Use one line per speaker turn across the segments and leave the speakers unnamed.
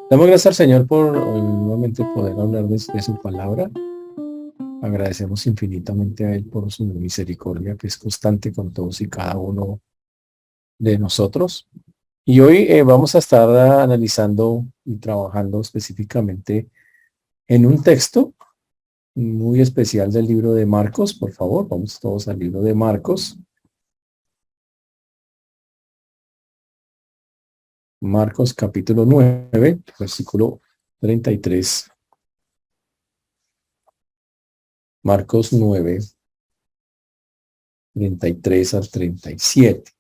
Damos gracias al Señor por nuevamente poder hablar de su palabra. Agradecemos infinitamente a Él por su misericordia que es constante con todos y cada uno de nosotros. Y hoy vamos a estar analizando y trabajando específicamente en un texto muy especial del libro de Marcos. Por favor, vamos todos al libro de Marcos. Marcos capítulo 9, versículo 33. Marcos 9, 33 al 37.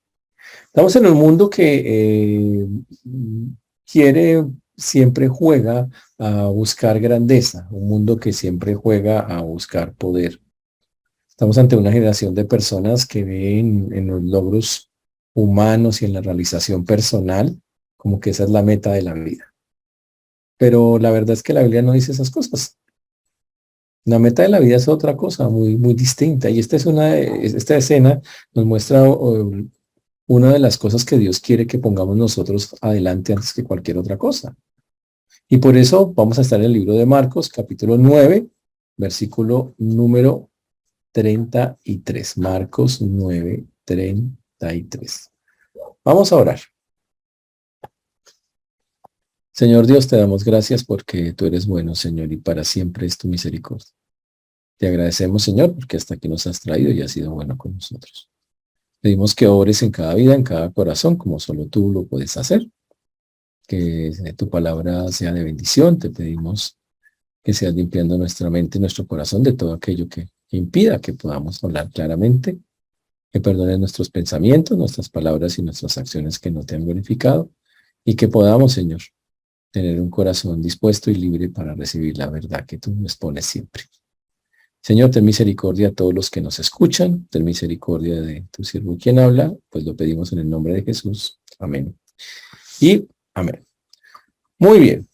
Estamos en un mundo que quiere, siempre juega a buscar grandeza, un mundo que siempre juega a buscar poder. Estamos ante una generación de personas que ven en los logros humanos y en la realización personal como que esa es la meta de la vida. Pero la verdad es que la Biblia no dice esas cosas. La meta de la vida es otra cosa muy, muy distinta. Y esta escena nos muestra una de las cosas que Dios quiere que pongamos nosotros adelante antes que cualquier otra cosa. Y por eso vamos a estar en el libro de Marcos, capítulo 9, versículo número 33. Marcos 9, 33. Vamos a orar. Señor Dios, te damos gracias porque tú eres bueno, Señor, y para siempre es tu misericordia. Te agradecemos, Señor, porque hasta aquí nos has traído y has sido bueno con nosotros. Pedimos que ores en cada vida, en cada corazón, como solo tú lo puedes hacer. Que tu palabra sea de bendición. Te pedimos que seas limpiando nuestra mente y nuestro corazón de todo aquello que impida que podamos hablar claramente, que perdones nuestros pensamientos, nuestras palabras y nuestras acciones que no te han glorificado y que podamos, Señor, tener un corazón dispuesto y libre para recibir la verdad que tú nos pones siempre. Señor, ten misericordia a todos los que nos escuchan, ten misericordia de tu siervo quien habla, pues lo pedimos en el nombre de Jesús. Amén. Y amén. Muy bien.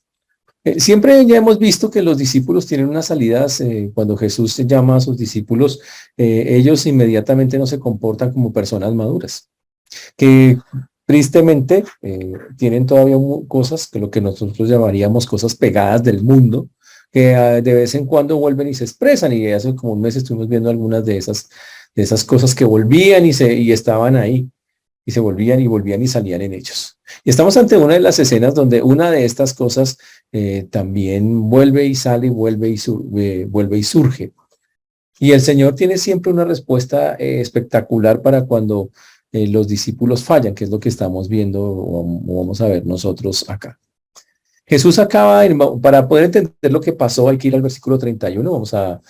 Siempre ya hemos visto que los discípulos tienen unas salidas, cuando Jesús llama a sus discípulos, ellos inmediatamente no se comportan como personas maduras, que tristemente tienen todavía cosas que lo que nosotros llamaríamos cosas pegadas del mundo, que de vez en cuando vuelven y se expresan, y hace como un mes estuvimos viendo algunas de esas cosas que volvían y estaban ahí y se volvían y salían en ellos. Y estamos ante una de las escenas donde una de estas cosas también vuelve y sale, vuelve y surge. Y el Señor tiene siempre una respuesta espectacular para cuando los discípulos fallan, que es lo que estamos viendo o vamos a ver nosotros acá. Jesús para poder entender lo que pasó, hay que ir al versículo 31. Vamos a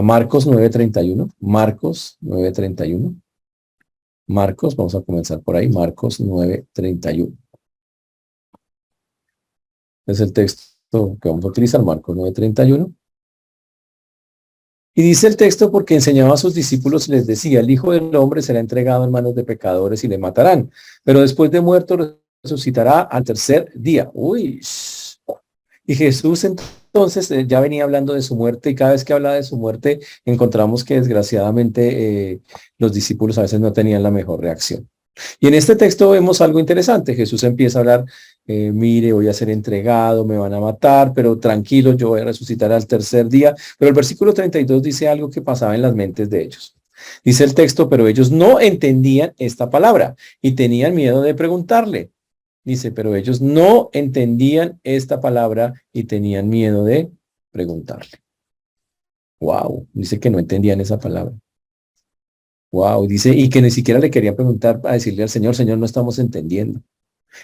Marcos 9:31. Marcos 9:31. Marcos, vamos a comenzar por ahí, Marcos 9:31. Es el texto que vamos a utilizar, Marcos 9:31. Y dice el texto: porque enseñaba a sus discípulos y les decía, el Hijo del Hombre será entregado en manos de pecadores y le matarán, pero después de muerto resucitará al tercer día. Uy. Y Jesús entonces ya venía hablando de su muerte, y cada vez que hablaba de su muerte encontramos que desgraciadamente los discípulos a veces no tenían la mejor reacción. Y en este texto vemos algo interesante. Jesús empieza a hablar, mire, voy a ser entregado, me van a matar, pero tranquilo, yo voy a resucitar al tercer día. Pero el versículo 32 dice algo que pasaba en las mentes de ellos. Dice el texto, pero ellos no entendían esta palabra y tenían miedo de preguntarle. Dice, pero ellos no entendían esta palabra y tenían miedo de preguntarle. Wow, dice que no entendían esa palabra. Wow, dice, y que ni siquiera le querían preguntar a decirle al Señor, Señor, no estamos entendiendo.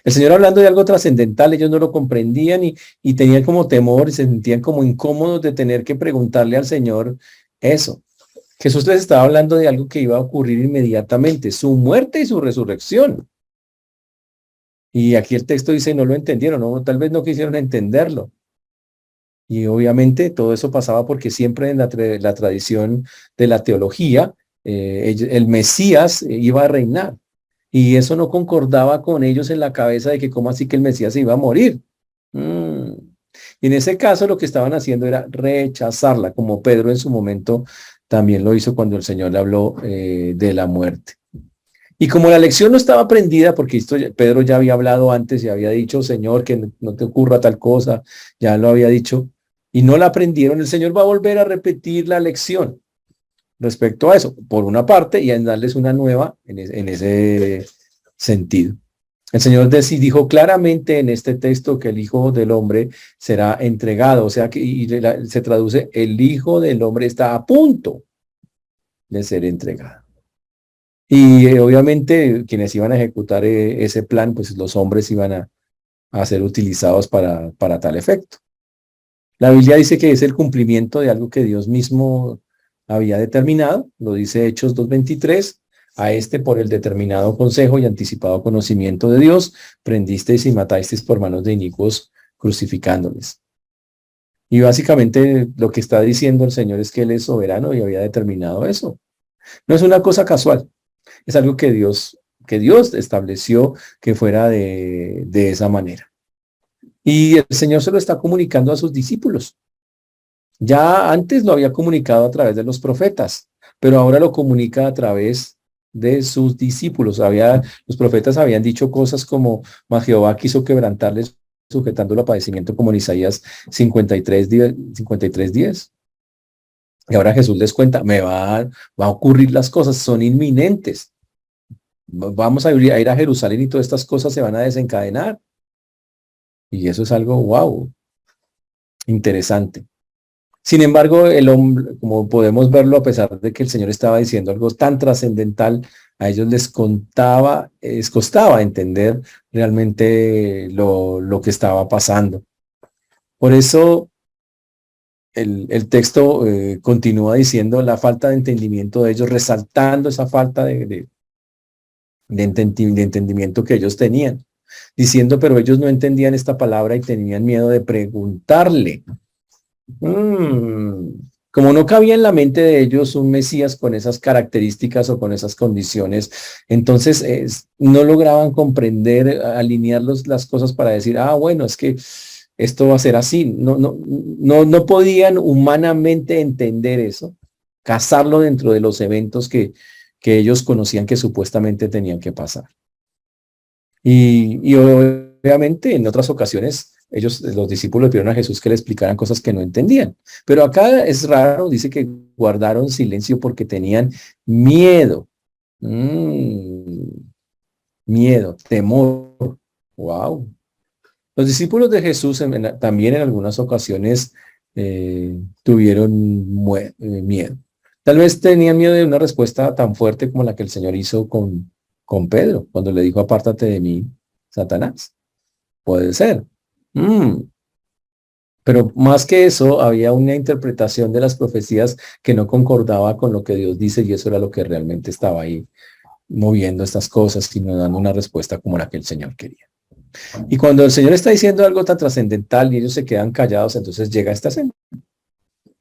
El Señor hablando de algo trascendental, ellos no lo comprendían y tenían como temor y se sentían como incómodos de tener que preguntarle al Señor eso. Jesús les estaba hablando de algo que iba a ocurrir inmediatamente, su muerte y su resurrección. Y aquí el texto dice, no lo entendieron, no, tal vez no quisieron entenderlo. Y obviamente todo eso pasaba porque siempre en la tradición de la teología, el Mesías iba a reinar. Y eso no concordaba con ellos en la cabeza de que cómo así que el Mesías se iba a morir. Mm. Y en ese caso lo que estaban haciendo era rechazarla, como Pedro en su momento también lo hizo cuando el Señor le habló de la muerte. Y como la lección no estaba aprendida, porque Pedro ya había hablado antes y había dicho, Señor, que no te ocurra tal cosa, ya lo había dicho, y no la aprendieron, el Señor va a volver a repetir la lección respecto a eso, por una parte, y en darles una nueva en ese sentido. El Señor dijo claramente en este texto que el Hijo del Hombre será entregado, o sea que se traduce, el Hijo del Hombre está a punto de ser entregado. Y obviamente quienes iban a ejecutar ese plan, pues los hombres iban a ser utilizados para tal efecto. La Biblia dice que es el cumplimiento de algo que Dios mismo había determinado, lo dice Hechos 2:23, a este por el determinado consejo y anticipado conocimiento de Dios, prendisteis y matasteis por manos de inicuos, crucificándoles. Y básicamente lo que está diciendo el Señor es que Él es soberano y había determinado eso. No es una cosa casual, es algo que Dios estableció que fuera de esa manera. Y el Señor se lo está comunicando a sus discípulos. Ya antes lo había comunicado a través de los profetas, pero ahora lo comunica a través de sus discípulos. Los profetas habían dicho cosas como, mas Jehová quiso quebrantarles sujetándolo a padecimiento, como en Isaías 53:10. Y ahora Jesús les cuenta, va a ocurrir las cosas, son inminentes. Vamos a ir a Jerusalén y todas estas cosas se van a desencadenar. Y eso es algo, wow, interesante. Sin embargo, el hombre, como podemos verlo, a pesar de que el Señor estaba diciendo algo tan trascendental, a ellos les costaba entender realmente lo que estaba pasando. Por eso el texto continúa diciendo la falta de entendimiento de ellos, resaltando esa falta de entendimiento que ellos tenían, diciendo, pero ellos no entendían esta palabra y tenían miedo de preguntarle. Como no cabía en la mente de ellos un Mesías con esas características o con esas condiciones, entonces no lograban comprender, alinear las cosas para decir, bueno, es que esto va a ser así. No podían humanamente entender eso, casarlo dentro de los eventos que ellos conocían que supuestamente tenían que pasar. Y obviamente en otras ocasiones los discípulos pidieron a Jesús que le explicaran cosas que no entendían. Pero acá es raro, dice que guardaron silencio porque tenían miedo. Miedo, temor. Wow. Los discípulos de Jesús también en algunas ocasiones tuvieron miedo. Tal vez tenían miedo de una respuesta tan fuerte como la que el Señor hizo con Pedro, cuando le dijo, apártate de mí, Satanás. Puede ser. Pero más que eso, había una interpretación de las profecías que no concordaba con lo que Dios dice y eso era lo que realmente estaba ahí moviendo estas cosas y no dando una respuesta como la que el Señor quería. Y cuando el Señor está diciendo algo tan trascendental y ellos se quedan callados, entonces llega esta escena.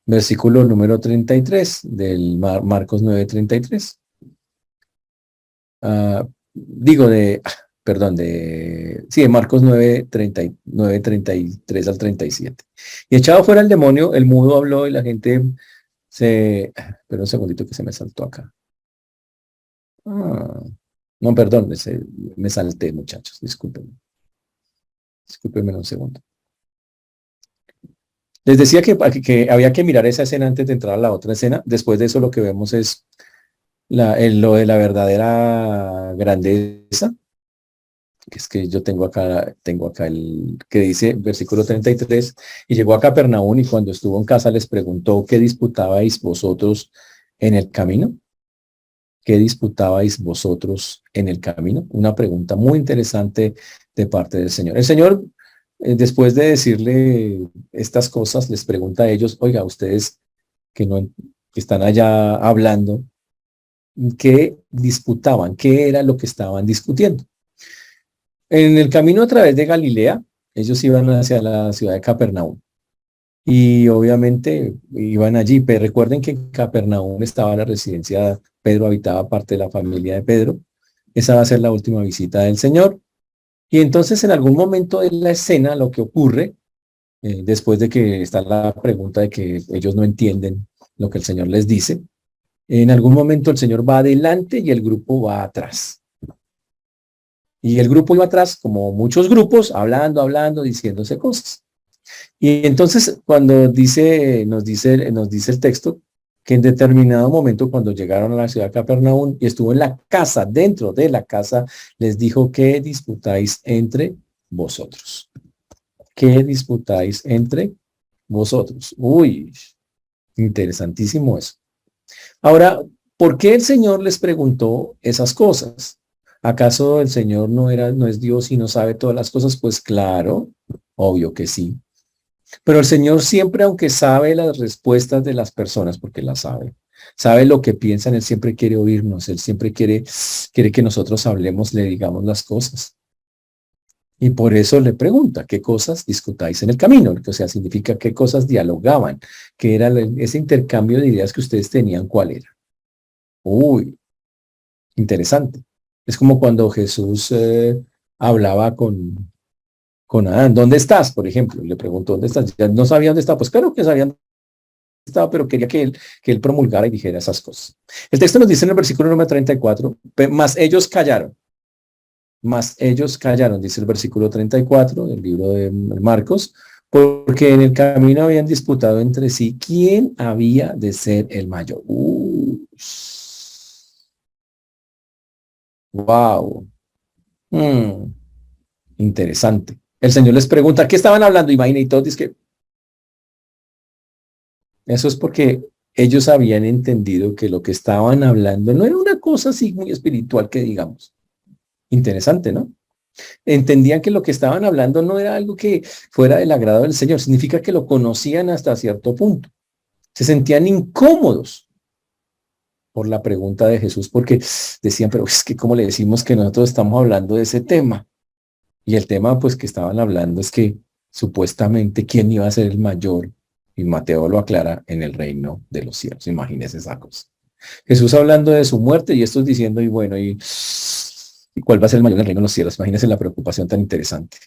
Versículo número 33 del Marcos 9:33. De Marcos 9:33 al 37. Y echado fuera el demonio, el mudo habló y la gente Pero un segundito que se me saltó acá. No, perdón, me salté, muchachos, discúlpenme. Discúlpenme un segundo. Les decía que había que mirar esa escena antes de entrar a la otra escena. Después de eso lo que vemos es lo de la verdadera grandeza. Que es que yo tengo acá el que dice, versículo 33, y llegó a Capernaum y cuando estuvo en casa les preguntó, ¿qué disputabais vosotros en el camino? ¿Qué disputabais vosotros en el camino? Una pregunta muy interesante de parte del Señor. El Señor, después de decirle estas cosas, les pregunta a ellos, oiga, ustedes que están allá hablando, ¿qué disputaban? ¿Qué era lo que estaban discutiendo? En el camino a través de Galilea, ellos iban hacia la ciudad de Capernaum. Y obviamente iban allí, pero recuerden que en Capernaum estaba la residencia, Pedro habitaba parte de la familia de Pedro. Esa va a ser la última visita del Señor. Y entonces en algún momento de la escena lo que ocurre, después de que está la pregunta de que ellos no entienden lo que el Señor les dice, en algún momento el Señor va adelante y el grupo va atrás. Y el grupo iba atrás, como muchos grupos, hablando, diciéndose cosas. Y entonces cuando nos dice el texto, que en determinado momento cuando llegaron a la ciudad de Capernaum y estuvo en la casa, dentro de la casa, les dijo: ¿qué disputáis entre vosotros? ¿Qué disputáis entre vosotros? Uy, interesantísimo eso. Ahora, ¿por qué el Señor les preguntó esas cosas? ¿Acaso el Señor no es Dios y no sabe todas las cosas? Pues claro, obvio que sí. Pero el Señor siempre, aunque sabe las respuestas de las personas, porque las sabe lo que piensan, Él siempre quiere oírnos, Él siempre quiere que nosotros hablemos, le digamos las cosas. Y por eso le pregunta: ¿qué cosas discutáis en el camino? O sea, significa qué cosas dialogaban, qué era ese intercambio de ideas que ustedes tenían, ¿cuál era? Uy, interesante. Es como cuando Jesús hablaba con Adán: ¿dónde estás? Por ejemplo, le preguntó: ¿dónde estás? Ya no sabía dónde estaba. Pues claro que sabía dónde estaba, pero quería que él promulgara y dijera esas cosas. El texto nos dice en el versículo número 34, mas ellos callaron, dice el versículo 34 del libro de Marcos, porque en el camino habían disputado entre sí quién había de ser el mayor. Wow. Interesante. El Señor les pregunta: ¿qué estaban hablando? Imagina, y todos dicen que eso es porque ellos habían entendido que lo que estaban hablando no era una cosa así muy espiritual que digamos. Interesante, ¿no? Entendían que lo que estaban hablando no era algo que fuera del agrado del Señor. Significa que lo conocían hasta cierto punto. Se sentían incómodos por la pregunta de Jesús porque decían: pero es que ¿cómo le decimos que nosotros estamos hablando de ese tema? Y el tema pues que estaban hablando es que supuestamente quién iba a ser el mayor, y Mateo lo aclara, en el reino de los cielos. Imagínense esa cosa. Jesús hablando de su muerte y estos diciendo: y bueno, ¿y cuál va a ser el mayor en el reino de los cielos? Imagínense la preocupación tan interesante.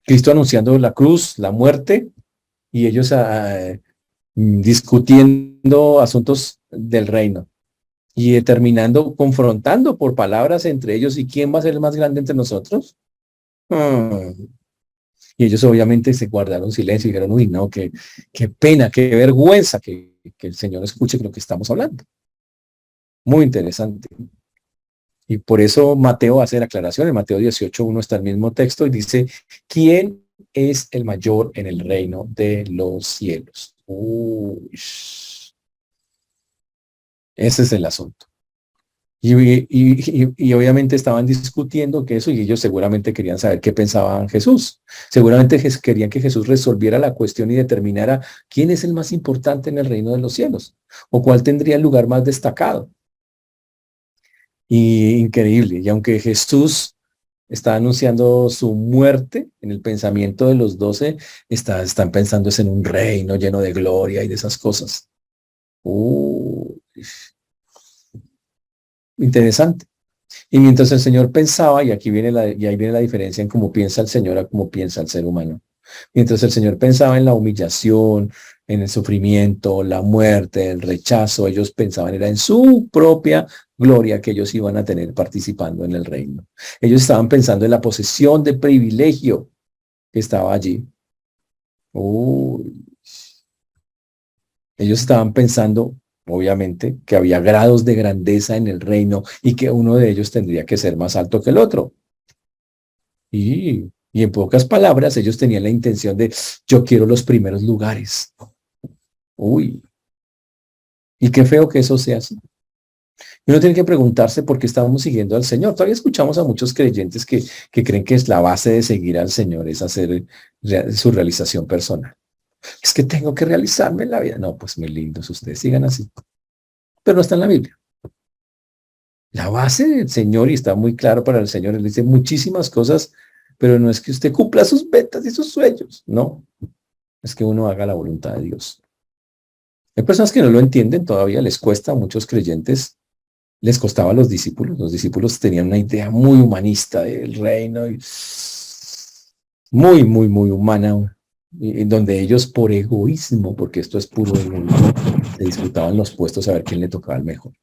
Cristo anunciando la cruz, la muerte, y ellos discutiendo asuntos del reino y terminando confrontando por palabras entre ellos: ¿y quién va a ser el más grande entre nosotros? Hmm. Y ellos obviamente se guardaron silencio y dijeron: uy, no, qué pena, qué vergüenza que el Señor escuche lo que estamos hablando. Muy interesante. Y por eso Mateo hace la aclaración. En Mateo 18:1 está el mismo texto y dice: ¿quién es el mayor en el reino de los cielos? Uy, ese es el asunto. Y obviamente estaban discutiendo que eso, y ellos seguramente querían saber qué pensaban Jesús. Seguramente querían que Jesús resolviera la cuestión y determinara quién es el más importante en el reino de los cielos, o cuál tendría el lugar más destacado. Y increíble. Y aunque Jesús está anunciando su muerte, en el pensamiento de los 12, están pensando en un reino lleno de gloria y de esas cosas. Interesante. Y mientras el Señor pensaba, y ahí viene la diferencia en cómo piensa el Señor a cómo piensa el ser humano. Mientras el Señor pensaba en la humillación, en el sufrimiento, la muerte, el rechazo, ellos pensaban era en su propia gloria que ellos iban a tener participando en el reino. Ellos estaban pensando en la posesión de privilegio que estaba allí. Uy. Ellos estaban pensando, obviamente, que había grados de grandeza en el reino y que uno de ellos tendría que ser más alto que el otro. Y en pocas palabras, ellos tenían la intención de: yo quiero los primeros lugares. Uy, y qué feo que eso sea así. Y uno tiene que preguntarse por qué estamos siguiendo al Señor. Todavía escuchamos a muchos creyentes que creen que es la base de seguir al Señor, es hacer su realización personal. Es que tengo que realizarme en la vida. No, pues muy lindos, ustedes sigan así. Pero no está en la Biblia. La base del Señor, y está muy claro para el Señor, Él dice muchísimas cosas, pero no es que usted cumpla sus metas y sus sueños. No, es que uno haga la voluntad de Dios. Hay personas que no lo entienden, todavía les cuesta, a muchos creyentes les costaba a los discípulos. Los discípulos tenían una idea muy humanista del reino, y muy humana, en donde ellos por egoísmo, porque esto es puro egoísmo, se disputaban los puestos a ver quién le tocaba el mejor.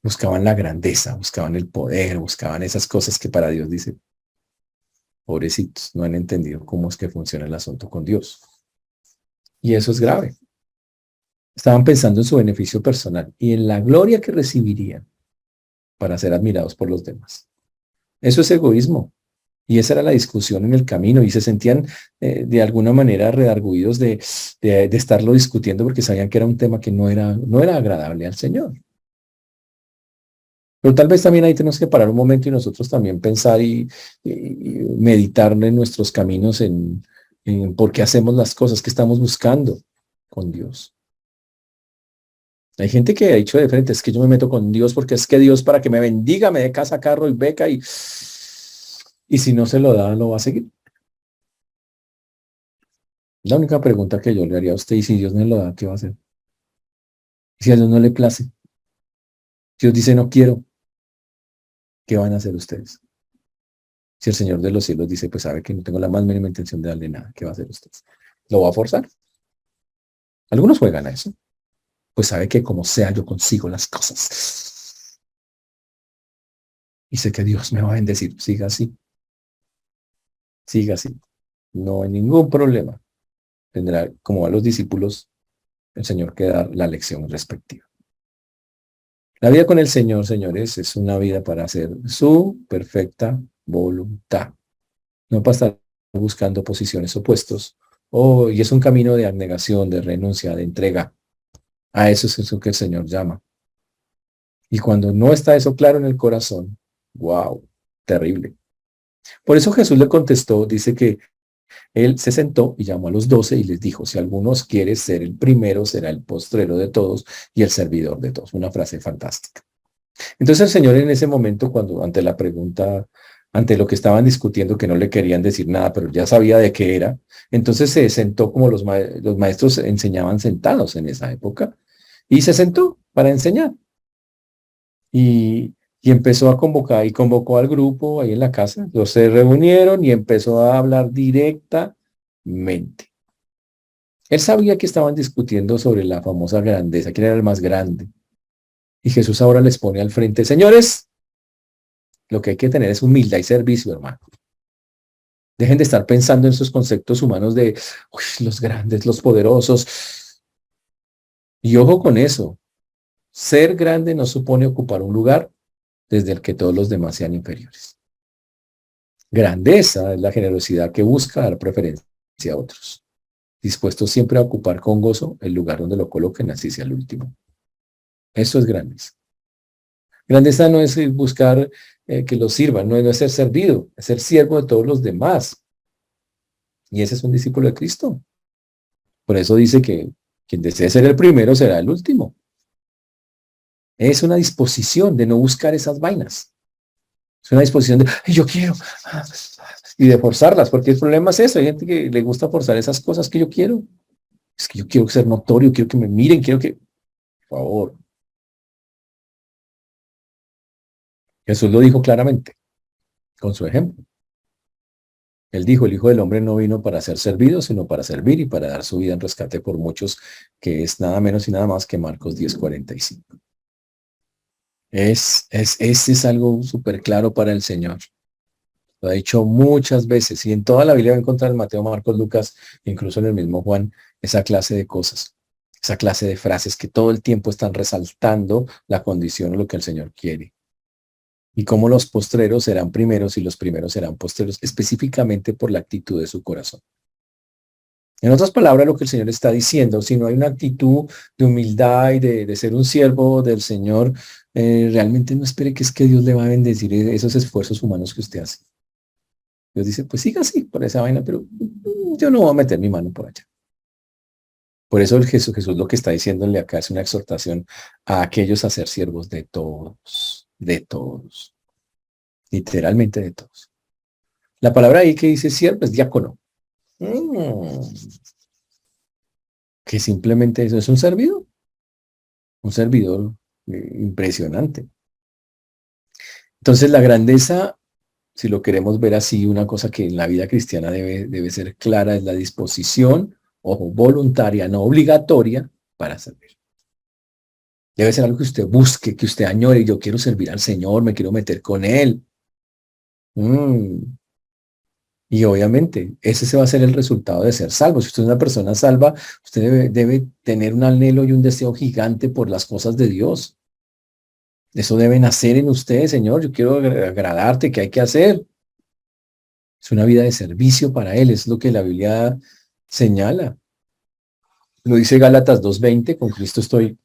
Buscaban la grandeza, buscaban el poder, buscaban esas cosas que para Dios dice, pobrecitos, no han entendido cómo es que funciona el asunto con Dios. Y eso es grave. Estaban pensando en su beneficio personal y en la gloria que recibirían para ser admirados por los demás. Eso es egoísmo. Y esa era la discusión en el camino y se sentían de alguna manera redargüidos de estarlo discutiendo porque sabían que era un tema que no era agradable al Señor. Pero tal vez también ahí tenemos que parar un momento y nosotros también pensar y meditar en nuestros caminos en por qué hacemos las cosas que estamos buscando con Dios. Hay gente que ha dicho de frente, es que yo me meto con Dios porque es que Dios para que me bendiga, me dé casa, carro y beca y si no se lo da, lo va a seguir. La única pregunta que yo le haría a usted, y si Dios no lo da, ¿qué va a hacer? Y si a Dios no le place, Dios dice no quiero, ¿qué van a hacer ustedes? Si el Señor de los cielos dice, pues sabe que no tengo la más mínima intención de darle nada, ¿qué va a hacer usted? ¿Lo va a forzar? Algunos juegan a eso. Pues sabe que como sea yo consigo las cosas. Y sé que Dios me va a bendecir. Siga así. Siga así. No hay ningún problema. Tendrá, como a los discípulos, el Señor que dar la lección respectiva. La vida con el Señor, señores, es una vida para hacer su perfecta voluntad. No para estar buscando posiciones opuestos. Y es un camino de abnegación, de renuncia, de entrega. A eso es eso que el Señor llama. Y cuando no está eso claro en el corazón, wow, terrible. Por eso Jesús le contestó, dice que él se sentó y llamó a los 12 y les dijo, si alguno quiere ser el primero, será el postrero de todos y el servidor de todos. Una frase fantástica. Entonces el Señor en ese momento, cuando ante la pregunta, ante lo que estaban discutiendo, que no le querían decir nada, pero ya sabía de qué era, entonces se sentó como los maestros enseñaban sentados en esa época, y se sentó para enseñar. Y empezó a convocar, y convocó al grupo ahí en la casa. Los se reunieron y empezó a hablar directamente. Él sabía que estaban discutiendo sobre la famosa grandeza, quién era el más grande. Y Jesús ahora les pone al frente, señores, lo que hay que tener es humildad y servicio, hermano. Dejen de estar pensando en esos conceptos humanos de los grandes, los poderosos. Y ojo con eso, ser grande no supone ocupar un lugar desde el que todos los demás sean inferiores. Grandeza es la generosidad que busca dar preferencia a otros, dispuesto siempre a ocupar con gozo el lugar donde lo coloquen, así sea el último. Eso es grandeza. Grandeza no es buscar que lo sirvan, no es ser servido, es ser siervo de todos los demás. Y ese es un discípulo de Cristo. Por eso dice que quien desee ser el primero será el último. Es una disposición de no buscar esas vainas. Es una disposición de, yo quiero, y de forzarlas, porque el problema es eso. Hay gente que le gusta forzar esas cosas que yo quiero. Es que yo quiero ser notorio, quiero que me miren, quiero que, por favor. Jesús lo dijo claramente, con su ejemplo. Él dijo, el Hijo del Hombre no vino para ser servido, sino para servir y para dar su vida en rescate por muchos, que es nada menos y nada más que Marcos 10:45. Ese es algo súper claro para el Señor. Lo ha dicho muchas veces y en toda la Biblia va a encontrar en Mateo, Marcos, Lucas, incluso en el mismo Juan, esa clase de cosas, esa clase de frases que todo el tiempo están resaltando la condición o lo que el Señor quiere. Y cómo los postreros serán primeros y los primeros serán postreros, específicamente por la actitud de su corazón. En otras palabras, lo que el Señor está diciendo, si no hay una actitud de humildad y de ser un siervo del Señor, realmente no espere que es que Dios le va a bendecir esos esfuerzos humanos que usted hace. Dios dice, pues siga así por esa vaina, pero yo no voy a meter mi mano por allá. Por eso Jesús lo que está diciéndole acá es una exhortación a aquellos a ser siervos de todos, literalmente de todos. La palabra ahí que dice siervo es diácono, que simplemente eso es un servidor impresionante. Entonces la grandeza, si lo queremos ver así, una cosa que en la vida cristiana debe ser clara es la disposición, ojo, voluntaria, no obligatoria, para servir. Debe ser algo que usted busque, que usted añore. Yo quiero servir al Señor, me quiero meter con Él. Y obviamente, ese va a ser el resultado de ser salvo. Si usted es una persona salva, usted debe tener un anhelo y un deseo gigante por las cosas de Dios. Eso debe nacer en usted, Señor. Yo quiero agradarte, ¿qué hay que hacer? Es una vida de servicio para Él, es lo que la Biblia señala. Lo dice Gálatas 2:20, con Cristo estoy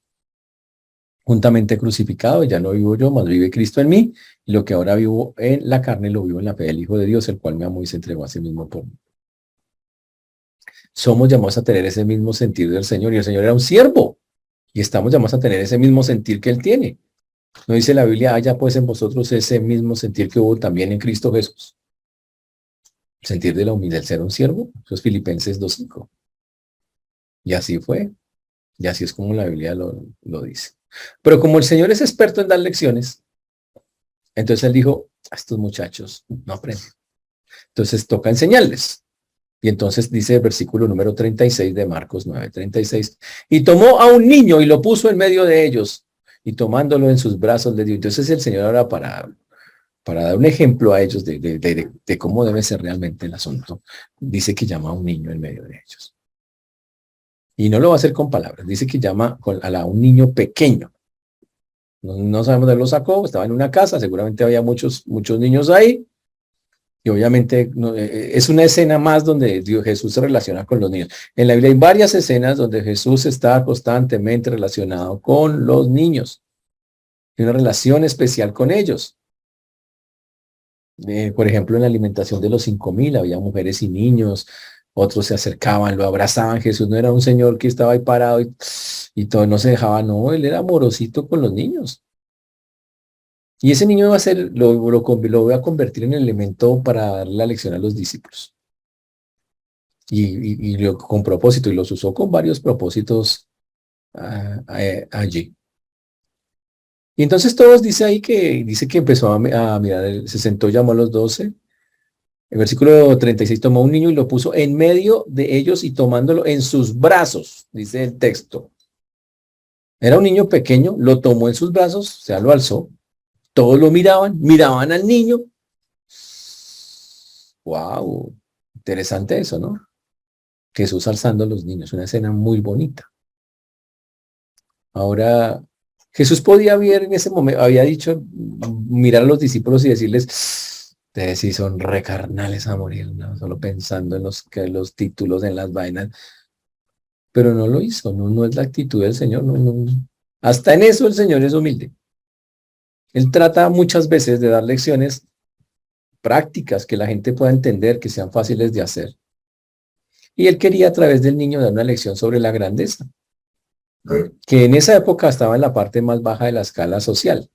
juntamente crucificado, ya no vivo yo, mas vive Cristo en mí, y lo que ahora vivo en la carne, lo vivo en la fe del Hijo de Dios, el cual me amó y se entregó a sí mismo por mí. Somos llamados a tener ese mismo sentir del Señor, y el Señor era un siervo, y estamos llamados a tener ese mismo sentir que Él tiene. ¿No dice la Biblia, haya pues en vosotros ese mismo sentir que hubo también en Cristo Jesús? El sentir de la humildad, el ser un siervo, eso es Filipenses 2:5. Y así fue, y así es como la Biblia lo dice. Pero como el Señor es experto en dar lecciones, entonces Él dijo, a estos muchachos no aprenden. Entonces toca enseñarles. Y entonces dice el versículo número 36 de Marcos 9:36, y tomó a un niño y lo puso en medio de ellos, y tomándolo en sus brazos le dio. Entonces el Señor ahora para dar un ejemplo a ellos de cómo debe ser realmente el asunto, dice que llama a un niño en medio de ellos. Y no lo va a hacer con palabras, dice que llama a un niño pequeño. No sabemos de dónde lo sacó, estaba en una casa, seguramente había muchos niños ahí, y obviamente es una escena más donde Jesús se relaciona con los niños. En la Biblia hay varias escenas donde Jesús está constantemente relacionado con los niños, tiene una relación especial con ellos. Por ejemplo, en la alimentación de los 5,000 había mujeres y niños, otros se acercaban, lo abrazaban. Jesús no era un señor que estaba ahí parado y todo, no se dejaba, no, él era amorosito con los niños. Y ese niño va a ser, lo voy a convertir en el elemento para dar la lección a los discípulos. Con propósito, y los usó con varios propósitos allí. Y entonces todos dice que empezó a mirar, se sentó, llamó a los 12. El versículo 36, tomó un niño y lo puso en medio de ellos y tomándolo en sus brazos, dice el texto. Era un niño pequeño, lo tomó en sus brazos, o sea, lo alzó. Todos lo miraban al niño. Wow, interesante eso, ¿no? Jesús alzando a los niños, una escena muy bonita. Ahora, Jesús podía ver en ese momento, había dicho, mirar a los discípulos y decirles, ustedes sí son recarnales a morir, ¿no? Solo pensando en los títulos, en las vainas. Pero no lo hizo, no es la actitud del Señor, no. Hasta en eso el Señor es humilde. Él trata muchas veces de dar lecciones prácticas que la gente pueda entender, que sean fáciles de hacer. Y él quería a través del niño dar una lección sobre la grandeza, que en esa época estaba en la parte más baja de la escala social.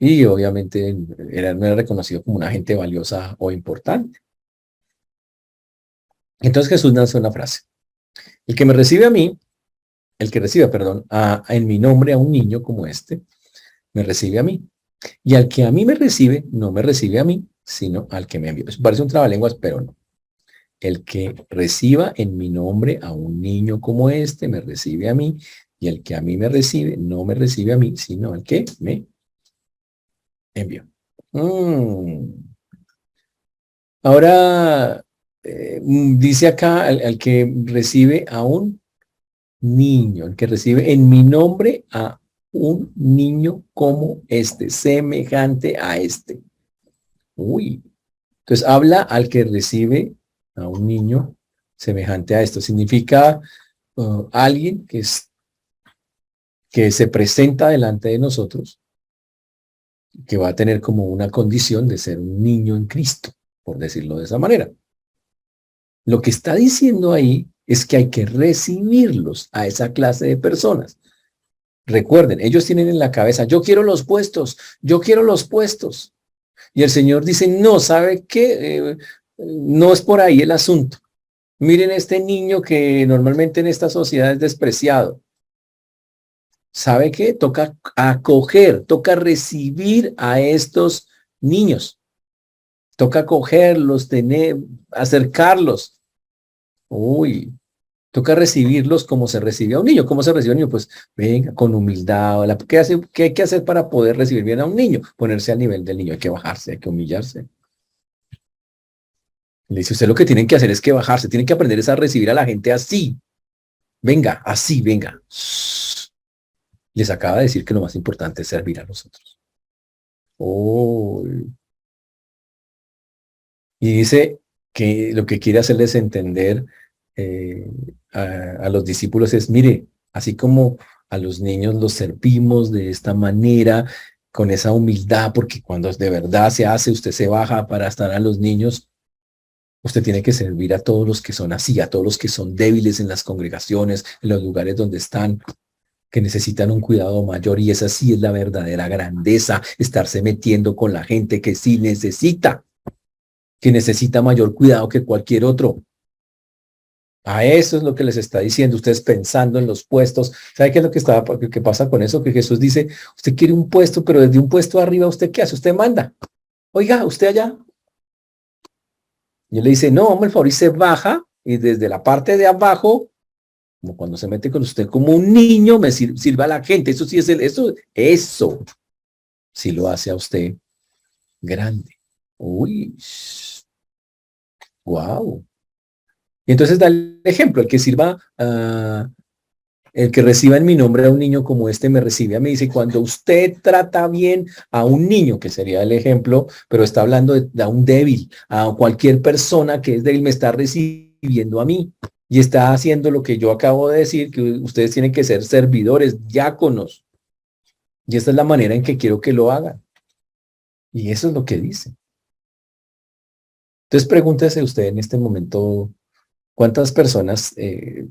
Y obviamente no era reconocido como una gente valiosa o importante. Entonces Jesús lanzó una frase. El que recibe, perdón, en mi nombre a un niño como este, me recibe a mí. Y al que a mí me recibe, no me recibe a mí, sino al que me envió. Eso parece un trabalenguas, pero no. El que reciba en mi nombre a un niño como este, me recibe a mí. Y el que a mí me recibe, no me recibe a mí, sino al que me envió. Ahora, dice acá, al que recibe a un niño, el que recibe en mi nombre a un niño como este, semejante a este. Uy, entonces habla al que recibe a un niño semejante a esto. Significa alguien que se presenta delante de nosotros, que va a tener como una condición de ser un niño en Cristo, por decirlo de esa manera. Lo que está diciendo ahí es que hay que recibirlos a esa clase de personas. Recuerden, ellos tienen en la cabeza, yo quiero los puestos, yo quiero los puestos. Y el Señor dice, no, ¿sabe qué? No es por ahí el asunto. Miren este niño que normalmente en esta sociedad es despreciado. ¿Sabe qué? Toca acoger, toca recibir a estos niños. Toca acogerlos, acercarlos. Uy, Toca recibirlos como se recibe a un niño. ¿Cómo se recibe a un niño? Pues venga, con humildad. ¿Qué hay que hacer para poder recibir bien a un niño? Ponerse al nivel del niño. Hay que bajarse, hay que humillarse. Le dice, usted lo que tienen que hacer es que bajarse. Tienen que aprender es a recibir a la gente así. Venga, así, venga. Les acaba de decir que lo más importante es servir a los otros. Oh. Y dice que lo que quiere hacerles entender eh, a los discípulos es, mire, así como a los niños los servimos de esta manera, con esa humildad, porque cuando de verdad se hace, usted se baja para estar a los niños, usted tiene que servir a todos los que son así, a todos los que son débiles en las congregaciones, en los lugares donde están, que necesitan un cuidado mayor, y esa sí es la verdadera grandeza, estarse metiendo con la gente que sí necesita, que necesita mayor cuidado que cualquier otro. A eso es lo que les está diciendo, ustedes pensando en los puestos. ¿Sabe qué es lo que pasa con eso? Que Jesús dice, usted quiere un puesto, pero desde un puesto arriba, ¿usted qué hace? Usted manda. Oiga, usted allá. Y él le dice, no, hombre, el favor, y se baja y desde la parte de abajo, como cuando se mete con usted como un niño, me sirva a la gente. Eso sí es eso sí lo hace a usted grande. Uy, wow. Y entonces da el ejemplo, el que sirva, el que reciba en mi nombre a un niño como este me recibe a mí. Dice, cuando usted trata bien a un niño, que sería el ejemplo, pero está hablando de a un débil, a cualquier persona que es débil, me está recibiendo a mí. Y está haciendo lo que yo acabo de decir, que ustedes tienen que ser servidores, diáconos. Y esta es la manera en que quiero que lo hagan. Y eso es lo que dice. Entonces pregúntese usted en este momento, ¿cuántas personas que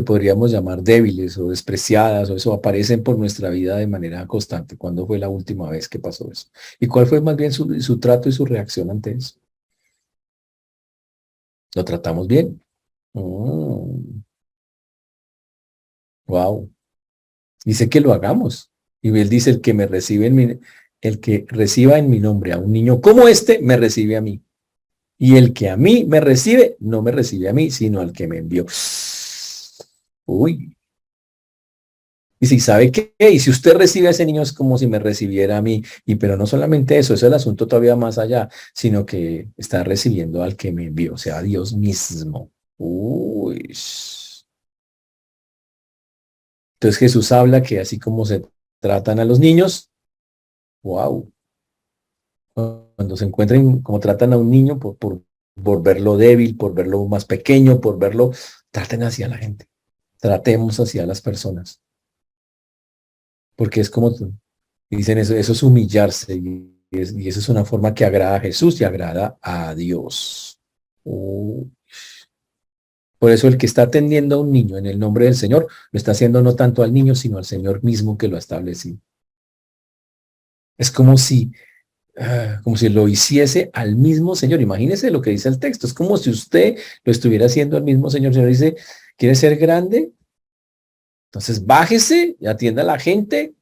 podríamos llamar débiles o despreciadas o eso aparecen por nuestra vida de manera constante? ¿Cuándo fue la última vez que pasó eso? ¿Y cuál fue más bien su trato y su reacción ante eso? ¿Lo tratamos bien? Wow. Dice que lo hagamos. Y él dice, el que reciba en mi nombre a un niño como este, me recibe a mí. Y el que a mí me recibe, no me recibe a mí, sino al que me envió. Uy. Y si sabe qué, y si usted recibe a ese niño es como si me recibiera a mí. Y pero no solamente eso, es el asunto todavía más allá, sino que está recibiendo al que me envió, o sea, a Dios mismo. Uy. Entonces Jesús habla que así como se tratan a los niños, wow, cuando se encuentren como tratan a un niño por verlo débil, por verlo más pequeño, por verlo, traten hacia la gente, tratemos hacia las personas, porque es como dicen eso es humillarse y eso es una forma que agrada a Jesús y agrada a Dios. Uh, Por eso el que está atendiendo a un niño en el nombre del Señor, lo está haciendo no tanto al niño, sino al Señor mismo que lo ha establecido. Es como si lo hiciese al mismo Señor. Imagínese lo que dice el texto. Es como si usted lo estuviera haciendo al mismo Señor. El Señor dice, ¿quiere ser grande? Entonces bájese y atienda a la gente.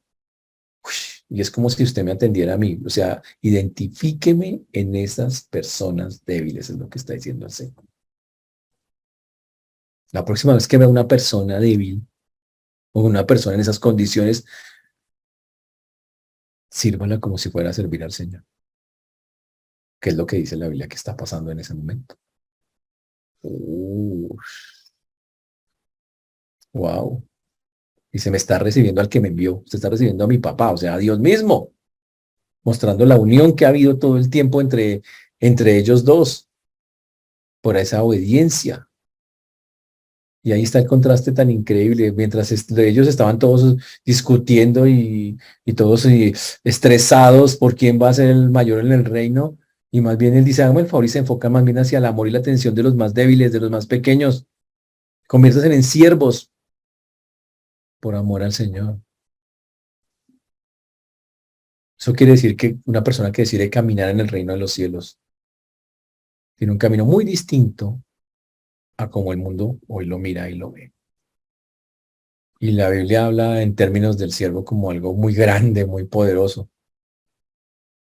Y es como si usted me atendiera a mí. O sea, identifíqueme en esas personas débiles, es lo que está diciendo el Señor. La próxima vez que vea una persona débil o una persona en esas condiciones, sírvala como si fuera a servir al Señor. ¿Qué es lo que dice la Biblia que está pasando en ese momento? Wow. Y se me está recibiendo al que me envió. Se está recibiendo a mi papá, o sea, a Dios mismo, mostrando la unión que ha habido todo el tiempo entre ellos dos, por esa obediencia. Y ahí está el contraste tan increíble, mientras ellos estaban todos discutiendo y todos estresados por quién va a ser el mayor en el reino, y más bien él dice, hágame el favor y se enfoca más bien hacia el amor y la atención de los más débiles, de los más pequeños, conviértanse en siervos por amor al Señor. Eso quiere decir que una persona que decide caminar en el reino de los cielos tiene un camino muy distinto a como el mundo hoy lo mira y lo ve. Y la Biblia habla en términos del siervo como algo muy grande, muy poderoso.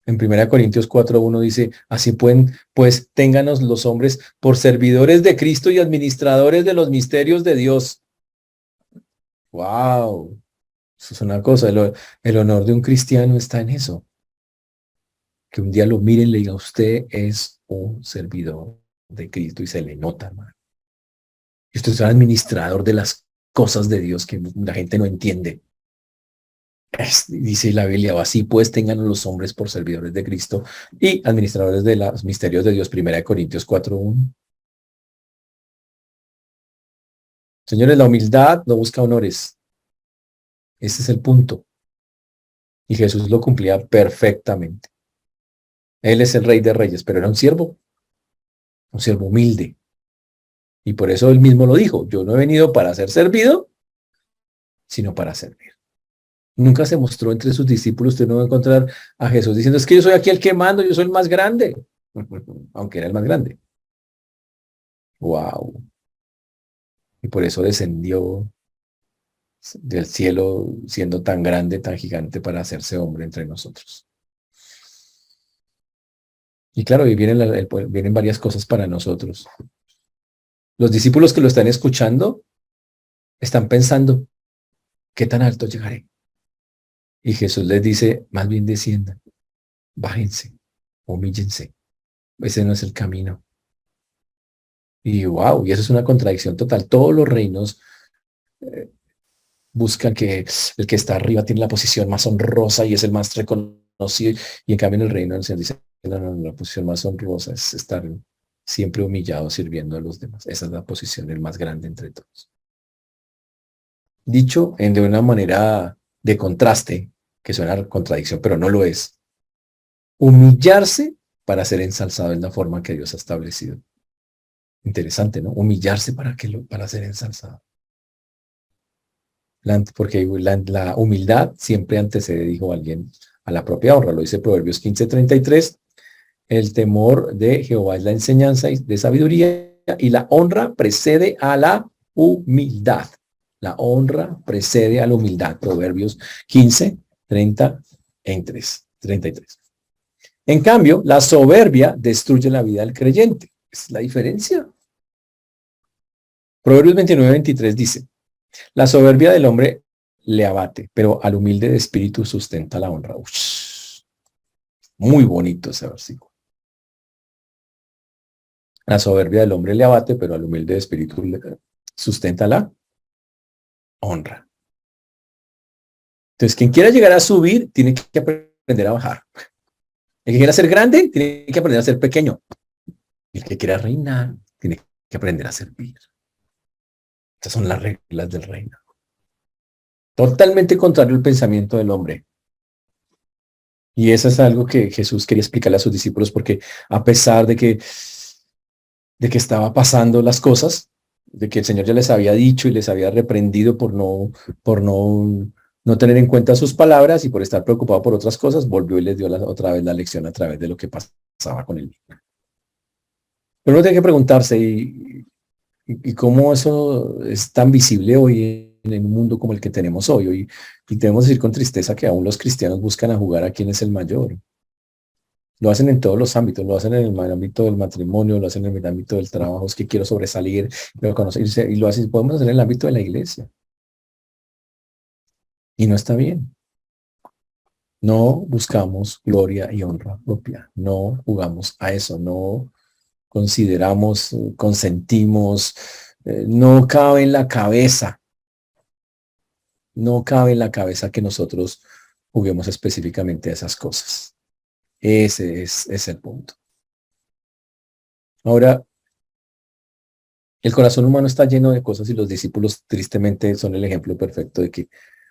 En 1 Corintios 4:1 dice, así pueden, pues ténganos los hombres por servidores de Cristo y administradores de los misterios de Dios. ¡Wow! Eso es una cosa, el honor de un cristiano está en eso. Que un día lo miren y le diga, usted es un servidor de Cristo y se le nota, hermano. Y usted es un administrador de las cosas de Dios que la gente no entiende. Dice la Biblia, así pues tengan los hombres por servidores de Cristo y administradores de los misterios de Dios. 1 Corintios 4:1. Señores, la humildad no busca honores. Ese es el punto. Y Jesús lo cumplía perfectamente. Él es el Rey de Reyes, pero era un siervo humilde. Y por eso él mismo lo dijo, yo no he venido para ser servido, sino para servir. Nunca se mostró entre sus discípulos, usted no va a encontrar a Jesús diciendo, es que yo soy aquí el que mando, yo soy el más grande, aunque era el más grande. Wow. Y por eso descendió del cielo siendo tan grande, tan gigante para hacerse hombre entre nosotros. Y claro, y vienen varias cosas para nosotros. Los discípulos que lo están escuchando están pensando, ¿qué tan alto llegaré? Y Jesús les dice, más bien desciendan, bájense, humíllense. Ese no es el camino. Y wow, y eso es una contradicción total. Todos los reinos buscan que el que está arriba tiene la posición más honrosa y es el más reconocido. Y en cambio en el reino del Señor dice, no, la posición más honrosa es estar siempre humillado sirviendo a los demás. Esa es la posición el más grande entre todos. Dicho de una manera de contraste, que suena contradicción, pero no lo es. Humillarse para ser ensalzado es la forma que Dios ha establecido. Interesante, ¿no? Humillarse para ser ensalzado. Porque la humildad siempre antecede, dijo alguien, a la propia honra. Lo dice Proverbios 15:33. El temor de Jehová es la enseñanza de sabiduría y la honra precede a la humildad. La honra precede a la humildad. Proverbios 15:33. En cambio, la soberbia destruye la vida del creyente. Es la diferencia. Proverbios 29:23 dice, la soberbia del hombre le abate, pero al humilde de espíritu sustenta la honra. Ush, muy bonito ese versículo. La soberbia del hombre le abate, pero al humilde de espíritu sustenta la honra. Entonces, quien quiera llegar a subir, tiene que aprender a bajar. El que quiera ser grande, tiene que aprender a ser pequeño. El que quiera reinar, tiene que aprender a servir. Estas son las reglas del reino. Totalmente contrario al pensamiento del hombre. Y eso es algo que Jesús quería explicarle a sus discípulos, porque a pesar de que estaba pasando las cosas, de que el Señor ya les había dicho y les había reprendido por no tener en cuenta sus palabras y por estar preocupado por otras cosas, volvió y les dio otra vez la lección a través de lo que pasaba con él. Pero uno tiene que preguntarse, ¿y cómo eso es tan visible hoy en un mundo como el que tenemos hoy? Y tenemos que decir con tristeza que aún los cristianos buscan a jugar a quién es el mayor. Lo hacen en todos los ámbitos, lo hacen en el ámbito del matrimonio, lo hacen en el ámbito del trabajo, es que quiero sobresalir, y lo hacen, podemos hacer en el ámbito de la iglesia. Y no está bien. No buscamos gloria y honra propia, no jugamos a eso, no consideramos, consentimos, no cabe en la cabeza, que nosotros juguemos específicamente a esas cosas. Ese es el punto. Ahora, el corazón humano está lleno de cosas y los discípulos tristemente son el ejemplo perfecto de que